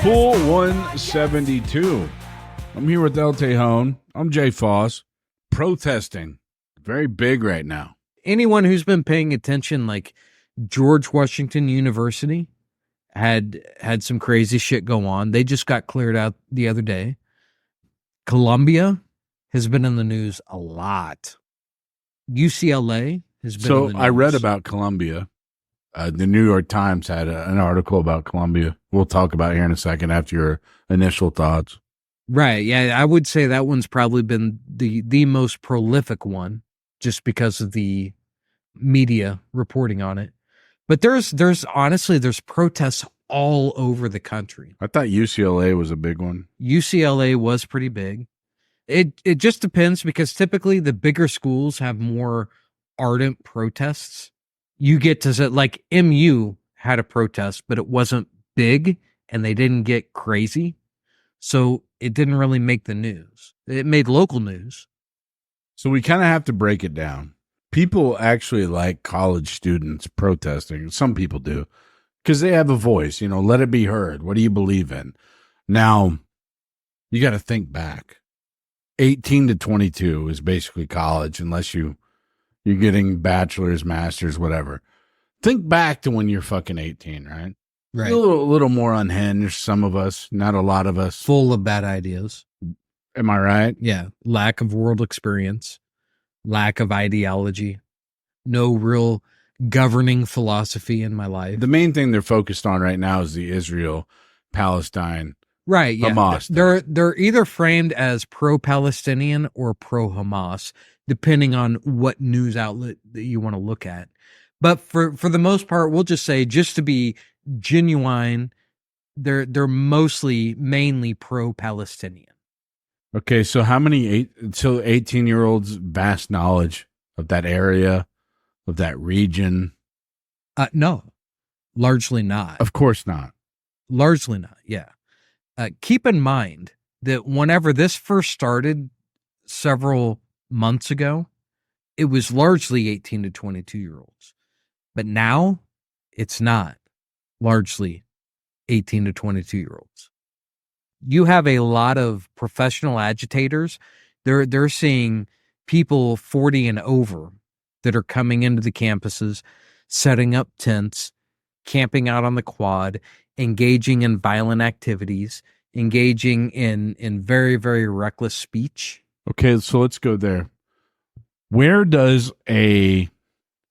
Cesspool 172. I'm here with El Tejon. I'm Jay Foss. Protesting. Very big right now. Anyone who's been paying attention, like George Washington University had some crazy shit go on. They just got cleared out the other day. Columbia has been in the news a lot. UCLA has been in the news. I read about Columbia. The New York Times had an article about Columbia. We'll talk about it here in a second after your initial thoughts. Right. Yeah, I would say that one's probably been the most prolific one just because of the media reporting on it. But there's honestly protests all over the country. I thought UCLA was a big one. UCLA was pretty big. It just depends because typically the bigger schools have more ardent protests. You get to say, like MU had a protest, but it wasn't big and they didn't get crazy. So it didn't really make the news. It made local news. So we kind of have to break it down. People actually like college students protesting. Some people do because they have a voice, let it be heard. What do you believe in? Now, you got to think back. 18 to 22 is basically college unless you're getting bachelor's, master's, whatever. Think back to when you're fucking 18, right? Right. A little more unhinged, some of us, not a lot of us. Full of bad ideas. Am I right? Yeah. Lack of world experience, lack of ideology, no real governing philosophy in my life. The main thing they're focused on right now is the Israel-Palestine. Right, yeah. Hamas. They're either framed as pro-Palestinian or pro-Hamas, depending on what news outlet that you want to look at. But for the most part, we'll just say, just to be genuine, they're mainly pro-Palestinian. Okay, so how many 18-year-olds vast knowledge of that area, of that region? No, largely not. Of course not. Largely not, yeah. Keep in mind that whenever this first started several months ago, it was largely 18 to 22-year-olds. But now it's not largely 18 to 22-year-olds. You have a lot of professional agitators. They're seeing people 40 and over that are coming into the campuses, setting up tents, camping out on the quad, engaging in violent activities, engaging in very, very reckless speech. Okay, so let's go there. Where does a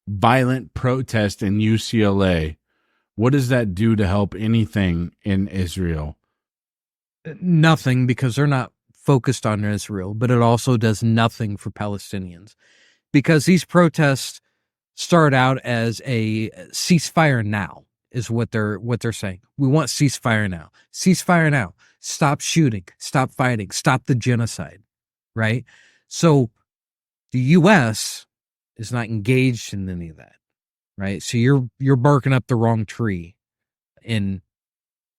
violent protest in UCLA, what does that do to help anything in Israel? Nothing, because they're not focused on Israel, but it also does nothing for Palestinians. Because these protests start out as a ceasefire now, is what they're saying. We want ceasefire now. Ceasefire now. Stop shooting. Stop fighting. Stop the genocide. Right? So the U.S. is not engaged in any of that. Right? So you're barking up the wrong tree in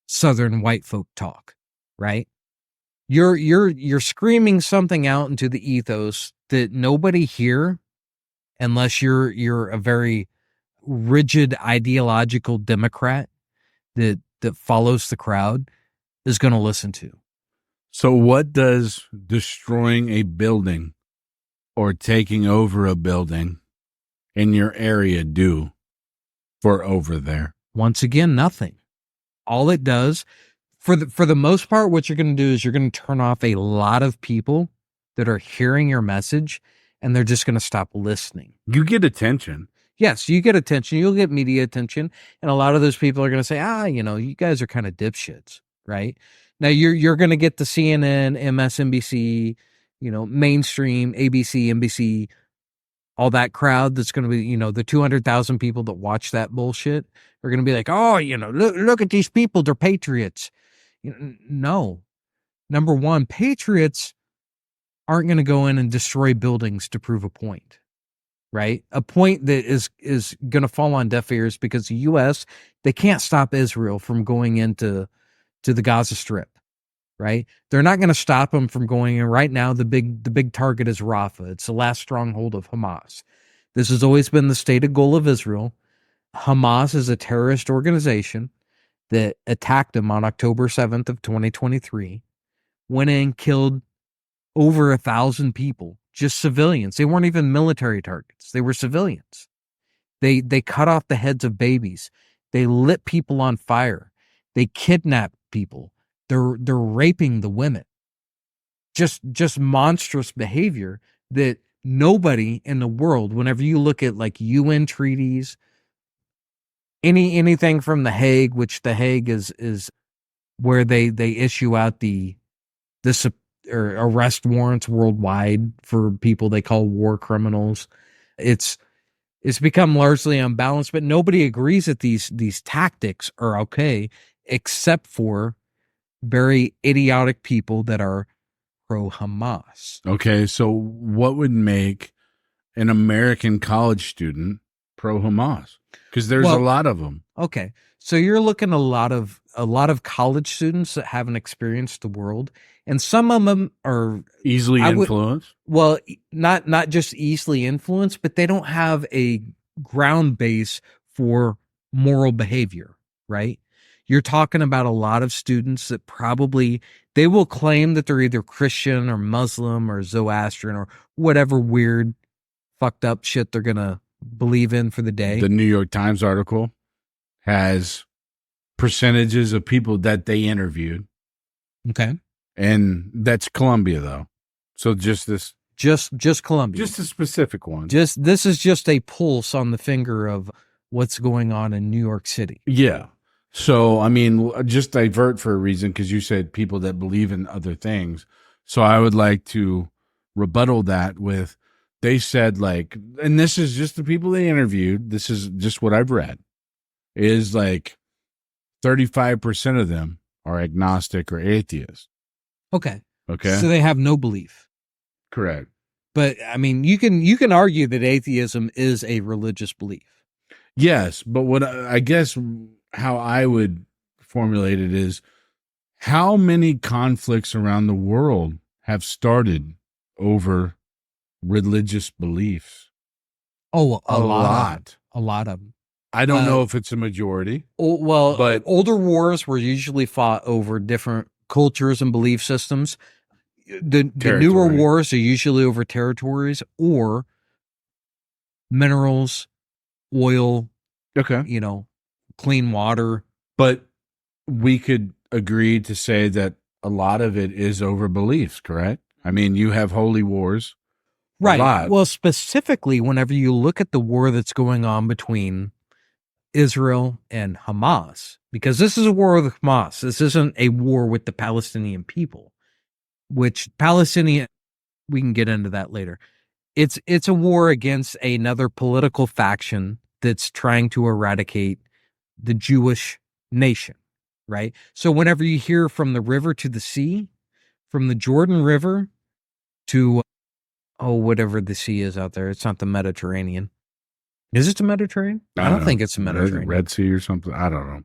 Southern white folk talk. Right? You're screaming something out into the ethos that nobody here, unless you're a very rigid ideological Democrat that follows the crowd, is going to listen to. So what does destroying a building or taking over a building in your area do for over there? Once again, nothing. All it does, for the most part, what you're going to do is you're going to turn off a lot of people that are hearing your message, and they're just going to stop listening. You get attention. Yes, you get attention. You'll get media attention. And a lot of those people are going to say, you guys are kind of dipshits, right? Now you're going to get the CNN, MSNBC, mainstream, ABC, NBC, all that crowd that's going to be, the 200,000 people that watch that bullshit are going to be like, look at these people. They're patriots. No. Number one, patriots aren't going to go in and destroy buildings to prove a point. Right? A point that is going to fall on deaf ears because the U.S., they can't stop Israel from going into the Gaza Strip, right? They're not going to stop them from going in. Right now, the big target is Rafah. It's the last stronghold of Hamas. This has always been the stated goal of Israel. Hamas is a terrorist organization, that attacked him on October 7th of 2023, went in, killed over 1,000 people, just civilians. They weren't even military targets. They were civilians. They cut off the heads of babies. They lit people on fire. They kidnapped people. They're raping the women. Just monstrous behavior that nobody in the world, whenever you look at like UN treaties, anything from The Hague, which The Hague is where they issue out the or arrest warrants worldwide for people they call war criminals. It's become largely unbalanced, but nobody agrees that these tactics are okay, except for very idiotic people that are pro-Hamas. Okay, so what would make an American college student pro-Hamas? Because there's a lot of them. Okay, so you're looking at a lot of college students that haven't experienced the world, and some of them are easily influenced. Well, not just easily influenced, but they don't have a ground base for moral behavior, right? You're talking about a lot of students that probably they will claim that they're either Christian or Muslim or Zoroastrian or whatever weird, fucked up shit they're gonna believe in for the day. The New York Times article has percentages of people that they interviewed. Okay. And that's Columbia, though. So just Columbia. Just a specific one. This is just a pulse on the finger of what's going on in New York City. Yeah. So, I mean, just divert for a reason, because you said people that believe in other things. So I would like to rebuttal that with, they said like, and this is just the people they interviewed, this is just what I've read, is like 35% of them are agnostic or atheist. Okay. Okay. So they have no belief. Correct. But I mean, you can argue that atheism is a religious belief. Yes, but what I guess how I would formulate it is, how many conflicts around the world have started over religious beliefs? Oh, a lot. A lot of them. I don't know if it's a majority. Well, but older wars were usually fought over different cultures and belief systems. The newer wars are usually over territories or minerals, oil, okay, clean water. But we could agree to say that a lot of it is over beliefs, correct? I mean, you have holy wars. Right. Well, specifically, whenever you look at the war that's going on between Israel and Hamas, because this is a war with Hamas. This isn't a war with the Palestinian people, which we can get into that later. It's a war against another political faction that's trying to eradicate the Jewish nation, right? So whenever you hear from the river to the sea, from the Jordan River to, whatever the sea is out there, it's not the Mediterranean. Is it the Mediterranean? I don't think it's the Mediterranean. Red Sea or something. I don't know.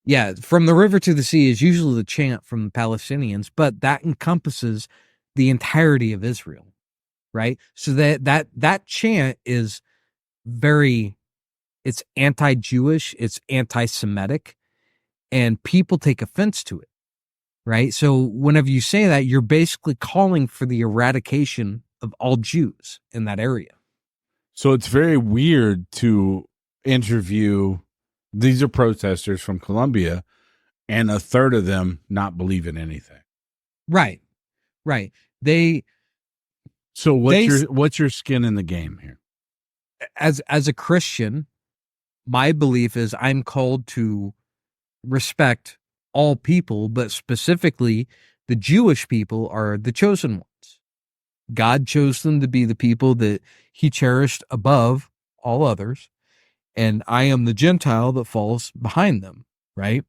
Yeah, from the river to the sea is usually the chant from the Palestinians, but that encompasses the entirety of Israel, right? So that chant is it's anti-Jewish, it's anti-Semitic, and people take offense to it, right? So whenever you say that, you're basically calling for the eradication of all Jews in that area. So it's very weird to interview, these are protesters from Colombia, and a third of them not believe in anything. Right. So what's your skin in the game here? As a Christian, my belief is I'm called to respect all people, but specifically the Jewish people are the chosen ones. God chose them to be the people that he cherished above all others, and I am the Gentile that falls behind them, right?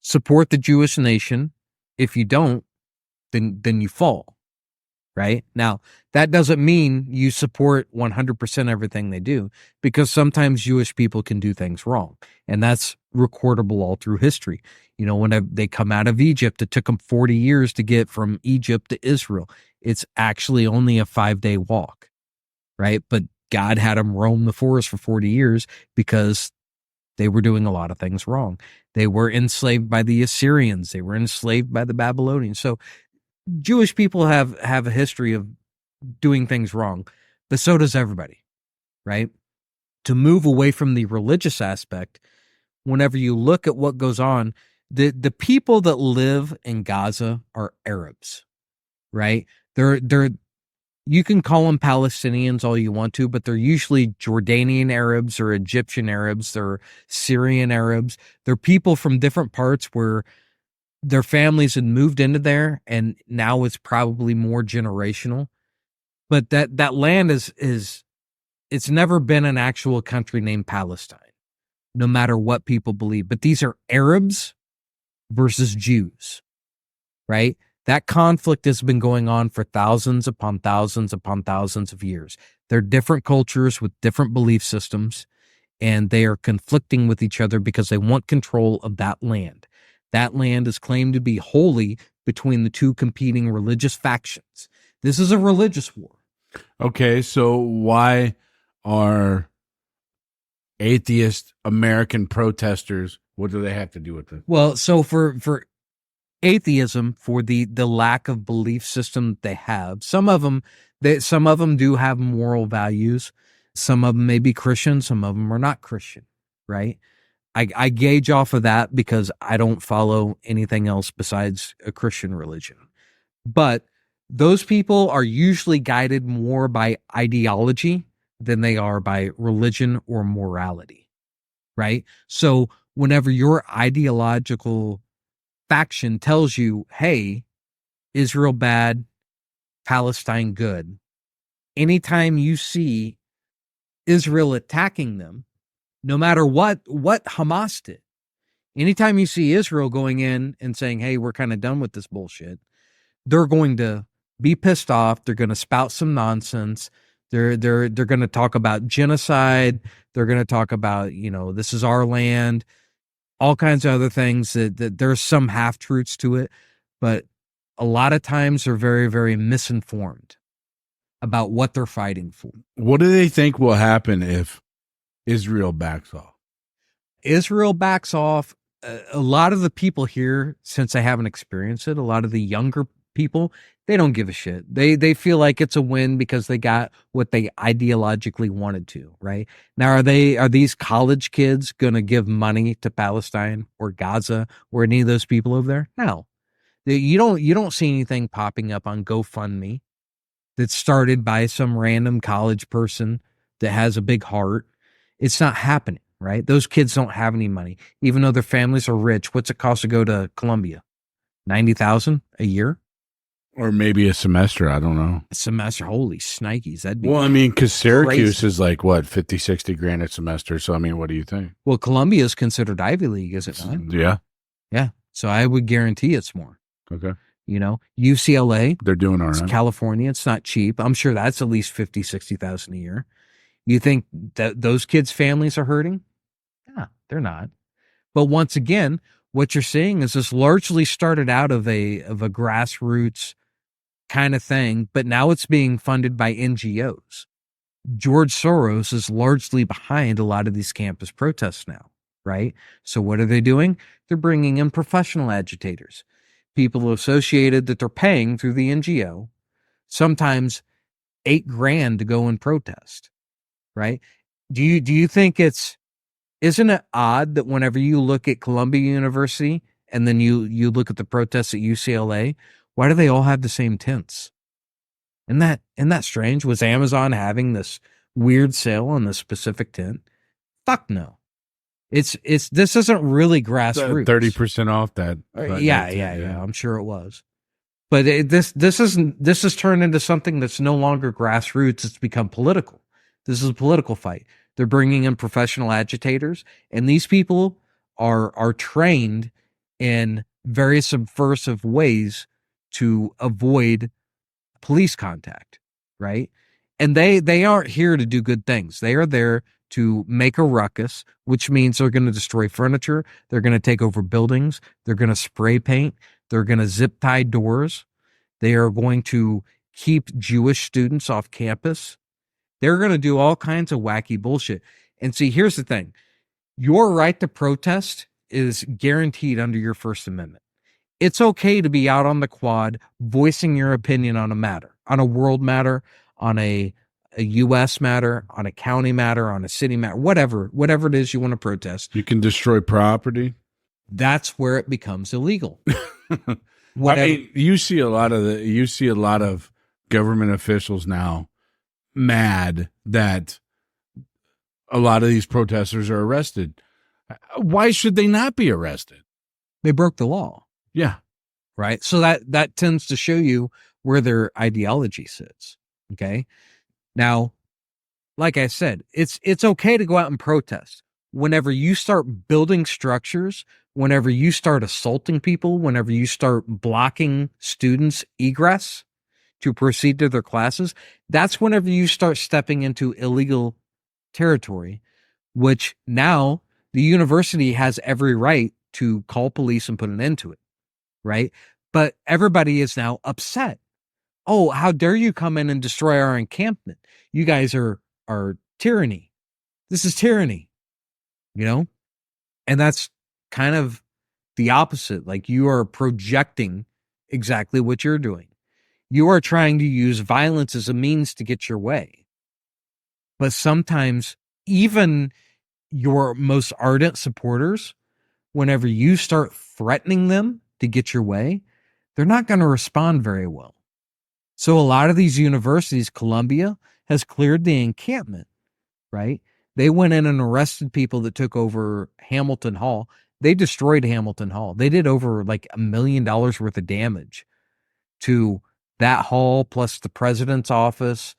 Support the Jewish nation. If you don't, then you fall, right? Now, that doesn't mean you support 100% everything they do, because sometimes Jewish people can do things wrong, and that's recordable all through history. When they come out of Egypt, it took them 40 years to get from Egypt to Israel. It's actually only a 5-day walk, right? But God had them roam the forest for 40 years because They were doing a lot of things wrong. They were enslaved by the Assyrians. They were enslaved by the Babylonians. So Jewish people have a history of doing things wrong, but so does everybody, right? To move away from the religious aspect, whenever you look at what goes on, the people that live in Gaza are Arabs, right? They're you can call them Palestinians all you want to, but they're usually Jordanian Arabs or Egyptian Arabs. They're Syrian Arabs. They're people from different parts where their families had moved into there, and now it's probably more generational. But that land is it's never been an actual country named Palestine, no matter what people believe. But these are Arabs versus Jews, right? That conflict has been going on for thousands upon thousands upon thousands of years. They're different cultures with different belief systems, and they are conflicting with each other because they want control of that land. That land is claimed to be holy between the two competing religious factions. This is a religious war. Okay, so why are atheist American protesters, what do they have to do with it? Well, so for atheism, for the lack of belief system they have, some of them do have moral values. Some of them may be Christian, some of them are not Christian, right? I gauge off of that because I don't follow anything else besides a Christian religion. But those people are usually guided more by ideology than they are by religion or morality, right? So whenever your ideological faction tells you, hey, Israel bad, Palestine good, anytime you see Israel attacking them, no matter what Hamas did, anytime you see Israel going in and saying, hey, we're kind of done with this bullshit, they're going to be pissed off. They're going to spout some nonsense. They're going to talk about genocide. They're going to talk about, this is our land, all kinds of other things that there's some half truths to it, but a lot of times they're very, very misinformed about what they're fighting for. What do they think will happen if Israel backs off? Israel backs off. A lot of the people here, since I haven't experienced it, a lot of the younger people, they don't give a shit. They feel like it's a win because they got what they ideologically wanted to, right? Now, are these college kids going to give money to Palestine or Gaza or any of those people over there? No. You don't see anything popping up on GoFundMe that's started by some random college person that has a big heart. It's not happening, right? Those kids don't have any money, even though their families are rich. What's it cost to go to Columbia? $90,000 a year? Or maybe a semester, I don't know. A semester, holy snikes. That'd be because Syracuse crazy. is like, what, 50, 60 grand a semester? So, what do you think? Well, Columbia is considered Ivy League, is it not? Yeah. Yeah. So I would guarantee it's more. Okay. UCLA. They're doing all It's right. California. It's not cheap. I'm sure that's at least 50, 60,000 a year. You think that those kids' families are hurting? Yeah, they're not. But once again, what you're seeing is this largely started out of a grassroots kind of thing, but now it's being funded by NGOs. George Soros is largely behind a lot of these campus protests now, right? So what are they doing? They're bringing in professional agitators, people associated that they're paying through the NGO, sometimes $8,000 to go and protest, right? Do you think isn't it odd that whenever you look at Columbia University and then you look at the protests at UCLA, why do they all have the same tints? Isn't that strange? Was Amazon having this weird sale on this specific tint? Fuck no. This isn't really grassroots. 30% off that. Yeah. I'm sure it was. But this has turned into something that's no longer grassroots. It's become political. This is a political fight. They're bringing in professional agitators, and these people are trained in very subversive ways to avoid police contact, right? And they aren't here to do good things. They are there to make a ruckus, which means they're going to destroy furniture. They're going to take over buildings. They're going to spray paint. They're going to zip tie doors. They are going to keep Jewish students off campus. They're going to do all kinds of wacky bullshit. And see, here's the thing. Your right to protest is guaranteed under your First Amendment. It's okay to be out on the quad voicing your opinion on a matter, on a world matter, on a U.S. matter, on a county matter, on a city matter, whatever it is you want to protest. You can destroy property. That's where it becomes illegal. I mean, you see a lot of government officials now mad that a lot of these protesters are arrested. Why should they not be arrested? They broke the law. Yeah. Right. So that tends to show you where their ideology sits. Okay. Now, like I said, it's okay to go out and protest. Whenever you start building structures, whenever you start assaulting people, whenever you start blocking students' egress to proceed to their classes, that's whenever you start stepping into illegal territory, which now the university has every right to call police and put an end to it, right? But everybody is now upset. Oh, how dare you come in and destroy our encampment? You guys are tyranny. This is tyranny, you know? And that's kind of the opposite. Like, you are projecting exactly what you're doing. You are trying to use violence as a means to get your way. But sometimes even your most ardent supporters, whenever you start threatening them to get your way, they're not going to respond very well. So a lot of these universities, Columbia has cleared the encampment, right? They went in and arrested people that took over Hamilton Hall. They destroyed Hamilton Hall. They did over like $1 million worth of damage to that hall, plus the president's office.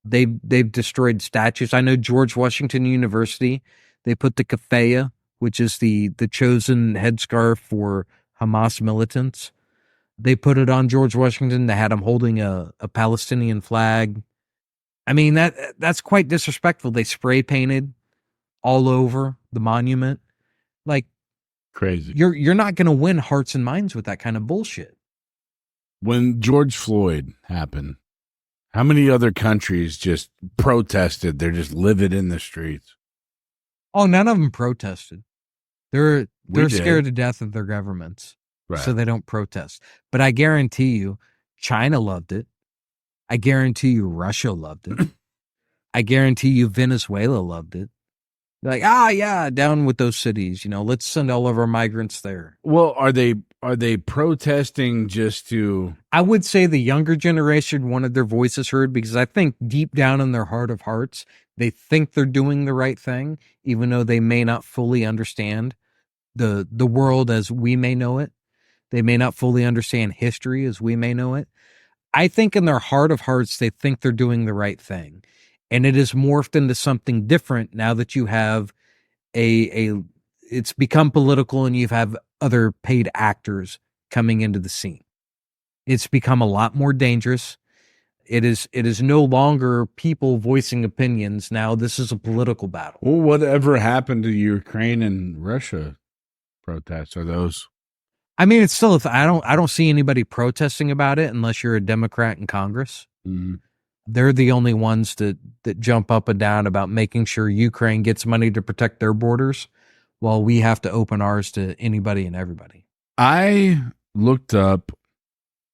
They've destroyed statues. I know George Washington University, they put the keffiyeh, which is the chosen headscarf for Hamas militants. They put it on George Washington. They had him holding a Palestinian flag. I mean, that's quite disrespectful. They spray painted all over the monument. Like, crazy. You're not going to win hearts and minds with that kind of bullshit. When George Floyd happened, how many other countries just protested? They're just livid in the streets. Oh, none of them protested. They're scared to death of their governments. Right. So they don't protest. But I guarantee you, China loved it. I guarantee you, Russia loved it. I guarantee you, Venezuela loved it. They're like, yeah, down with those cities. You know, let's send all of our migrants there. Well, are they protesting just to? I would say the younger generation wanted their voices heard, because I think deep down in their heart of hearts, they think they're doing the right thing, even though they may not fully understand the world as we may know it. They may not fully understand history as we may know it. I think in their heart of hearts, they think they're doing the right thing. And it is morphed into something different now that you have it's become political and you have other paid actors coming into the scene. It's become a lot more dangerous. It is no longer people voicing opinions. Now this is a political battle. Well, whatever happened to Ukraine and Russia protests? Are those? I mean, it's still, I don't see anybody protesting about it unless you're a Democrat in Congress. Mm-hmm. They're the only ones that jump up and down about making sure Ukraine gets money to protect their borders, while we have to open ours to anybody and everybody. I looked up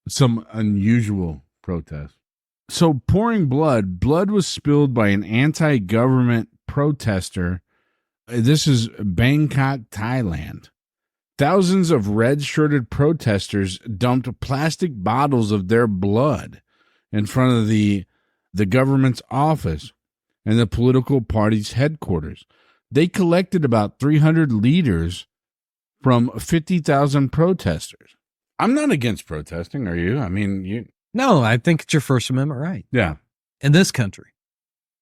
some unusual protests. So pouring blood was spilled by an anti-government protester. This is Bangkok, Thailand. Thousands of red-shirted protesters dumped plastic bottles of their blood in front of the government's office and the political party's headquarters. They collected about 300 liters from 50,000 protesters. I'm not against protesting, are you? I mean, No, I think it's your First Amendment right. Yeah. In this country.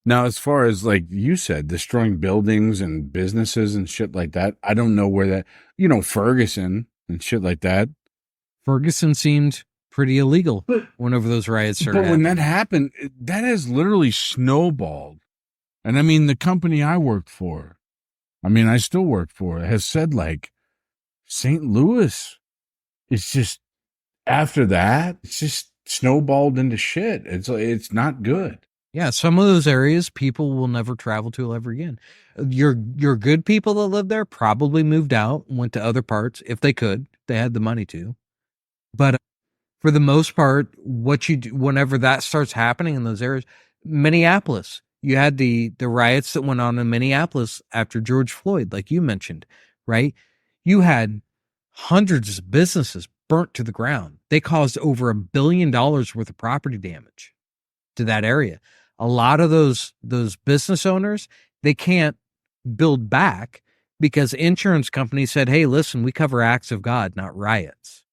Now, as far as, like you said, destroying buildings and businesses and shit like that, I don't know where that, Ferguson and shit like that. Ferguson seemed pretty illegal whenever those riots started. But when that happened, that has literally snowballed. And I mean, the company I worked for, I still work for, has said, like, St. Louis is just, after that, it's just snowballed into shit. It's not good. Yeah, some of those areas people will never travel to ever again. Your good people that live there probably moved out, went to other parts if they could, they had the money to. But for the most part, what you do whenever that starts happening in those areas, Minneapolis, you had the riots that went on in Minneapolis after George Floyd, like you mentioned, right? You had hundreds of businesses burnt to the ground. They caused over $1 billion worth of property damage to that area. A lot of those business owners, they can't build back because insurance companies said, "Hey, listen, we cover acts of God, not riots."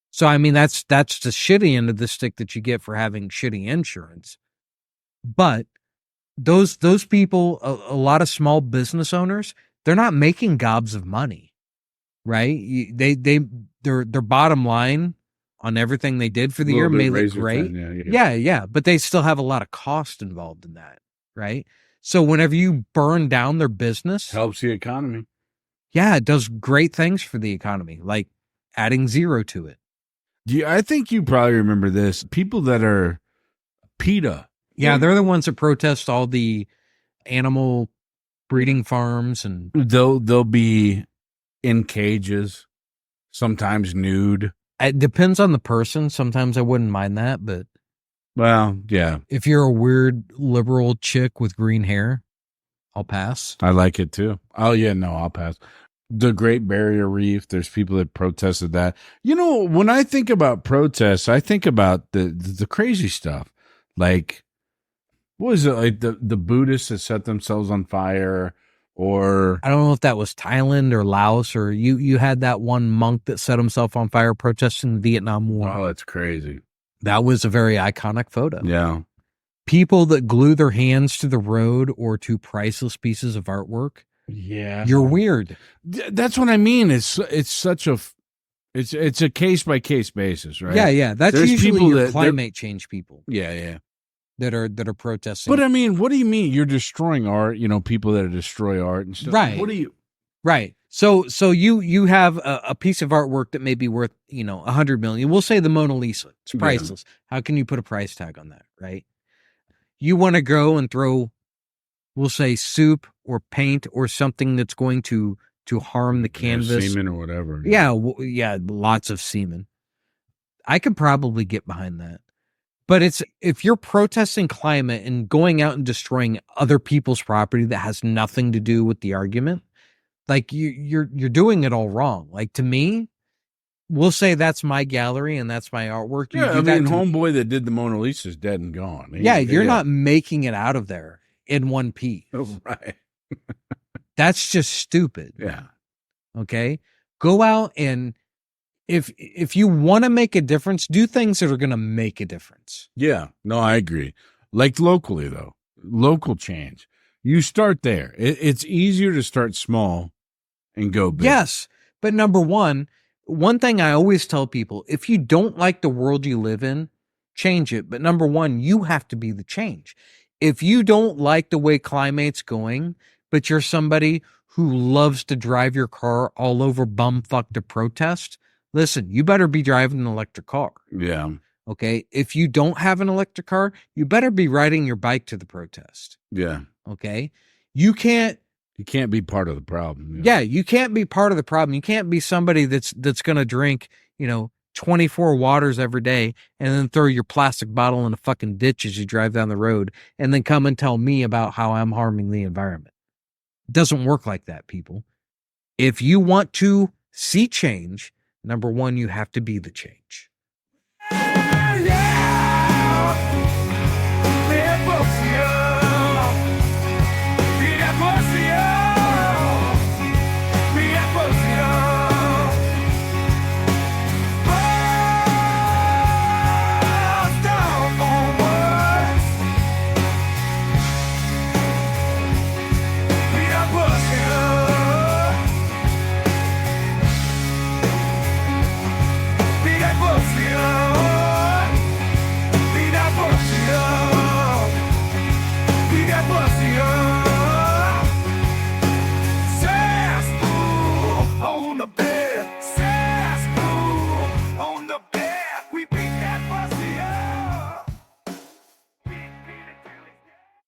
So I mean, that's the shitty end of the stick that you get for having shitty insurance. But those people, a lot of small business owners, they're not making gobs of money, right? Their bottom line on everything they did for the year may look great. Yeah, but they still have a lot of cost involved in that, right? So whenever you burn down their business, Helps the economy. yeah, it does great things for the economy, like adding zero to it. I think you probably remember this. People that are PETA. Yeah, they're the ones that protest all the animal breeding farms, and They'll be in cages, sometimes nude. it depends on the person. Sometimes I wouldn't mind that, but Well, yeah, if you're a weird liberal chick with green hair, I'll pass. I like it too. Oh yeah, no, I'll pass. The Great Barrier Reef, there's people that protested that. You know, when I think about protests, I think about the crazy stuff. Like, what is it, like the Buddhists that set themselves on fire, or I don't know if that was Thailand or Laos, or you had that one monk that set himself on fire protesting the Vietnam War. oh, that's crazy. That was a very iconic photo. Yeah. People that glue their hands to the road or to priceless pieces of artwork. Yeah. You're weird. That's what I mean. It's such a it's a case by case basis, right? Yeah. That's There's usually people your that- climate change people Yeah. that are protesting. But I mean, what do you mean you're destroying art? You know, people that destroy art and stuff. Right. What do you? Right. So you have a piece of artwork that may be worth, $100 million. We'll say the Mona Lisa. It's priceless. How can you put a price tag on that, right? You want to go and throw, we'll say, soup or paint or something that's going to harm the canvas. Semen or whatever. Yeah, lots of semen. I could probably get behind that. But if you're protesting climate and going out and destroying other people's property that has nothing to do with the argument, like you're doing it all wrong. Like, to me, we'll say that's my gallery and that's my artwork. You Yeah, do I that mean, to- homeboy that did the Mona Lisa is dead and gone. you're not making it out of there in one piece. Oh, right. That's just stupid. Yeah. Okay, go out and if you want to make a difference, do things that are going to make a difference. Yeah. No, I agree. Like locally, though, local change. You start there. It's easier to start small and go big. Yes, but number one thing I always tell people, if you don't like the world you live in, change it. But number one, you have to be the change. If you don't like the way climate's going, but you're somebody who loves to drive your car all over bumfuck to protest, listen, you better be driving an electric car. Yeah. Okay. If you don't have an electric car, you better be riding your bike to the protest. Yeah. Okay. You can't be part of the problem. Yeah, you can't be part of the problem. You can't be somebody that's going to drink, 24 waters every day and then throw your plastic bottle in a fucking ditch as you drive down the road and then come and tell me about how I'm harming the environment. It doesn't work like that, people. If you want to see change, number one, you have to be the change.